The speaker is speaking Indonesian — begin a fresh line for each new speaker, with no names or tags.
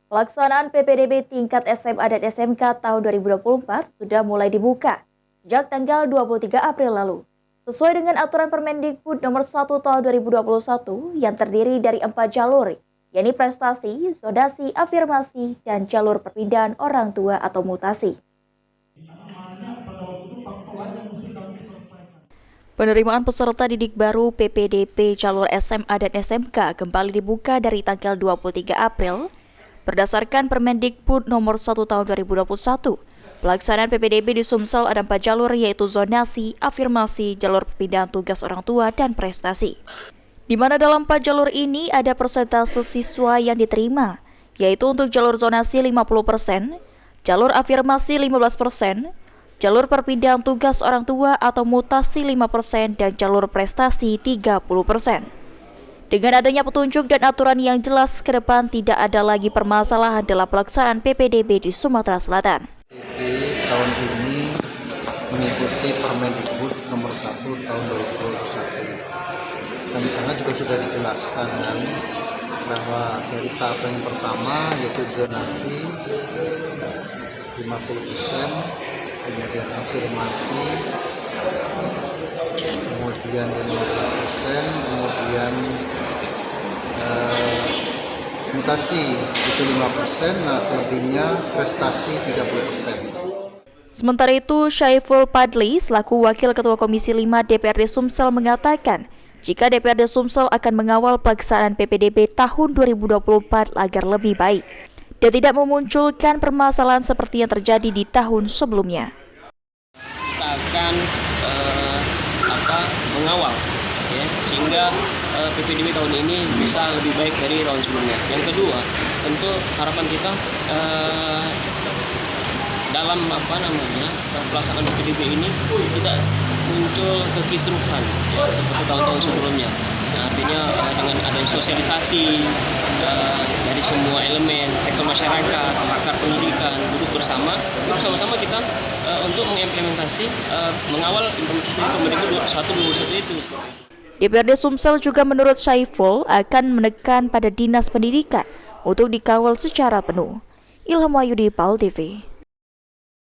Pelaksanaan PPDB tingkat SMA dan SMK tahun 2024 sudah mulai dibuka sejak tanggal 23 April lalu. Sesuai dengan aturan Permendikbud nomor 1 tahun 2021 yang terdiri dari 4 jalur, yakni prestasi, zonasi, afirmasi, dan jalur perpindahan orang tua atau mutasi. Penerimaan peserta didik baru PPDB jalur SMA dan SMK kembali dibuka dari tanggal 23 April berdasarkan Permendikbud nomor 1 tahun 2021. Pelaksanaan PPDB di Sumsel ada 4 jalur, yaitu zonasi, afirmasi, jalur perpindahan tugas orang tua, dan prestasi. Di mana dalam 4 jalur ini ada persentase siswa yang diterima, yaitu untuk jalur zonasi 50%, jalur afirmasi 15%, jalur perpindahan tugas orang tua atau mutasi 5%, dan jalur prestasi 30%. Dengan adanya petunjuk dan aturan yang jelas, ke depan tidak ada lagi permasalahan dalam pelaksanaan PPDB di Sumatera Selatan.
Tahun ini mengikuti Permendikbud nomor 1 tahun 2021. Dan di sana juga sudah dijelaskan bahwa dari tahap yang pertama yaitu zonasi 50%, kemudian afirmasi, kemudian 15%, kemudian mutasi itu 5%, nah selebihnya prestasi 30%.
Sementara itu, Syaiful Padli selaku Wakil Ketua Komisi 5 DPRD Sumsel mengatakan, jika DPRD Sumsel akan mengawal pelaksanaan PPDB tahun 2024 agar lebih baik dan tidak memunculkan permasalahan seperti yang terjadi di tahun sebelumnya.
Kita akan mengawal ya, sehingga PPDB tahun ini bisa lebih baik dari tahun sebelumnya. Yang kedua, tentu harapan kita dalam pelaksanaan PPDB ini tidak muncul kekisruhan ya, seperti tahun-tahun sebelumnya. Nah, artinya dengan adanya sosialisasi dari semua elemen sektor masyarakat, pakar pendidikan, duduk bersama-sama kita untuk mengimplementasi mengawal implementasi Permendikbud 1 itu.
DPRD Sumsel juga menurut Syaiful akan menekan pada Dinas Pendidikan untuk dikawal secara penuh. Ilham Wahyudi, PAL TV.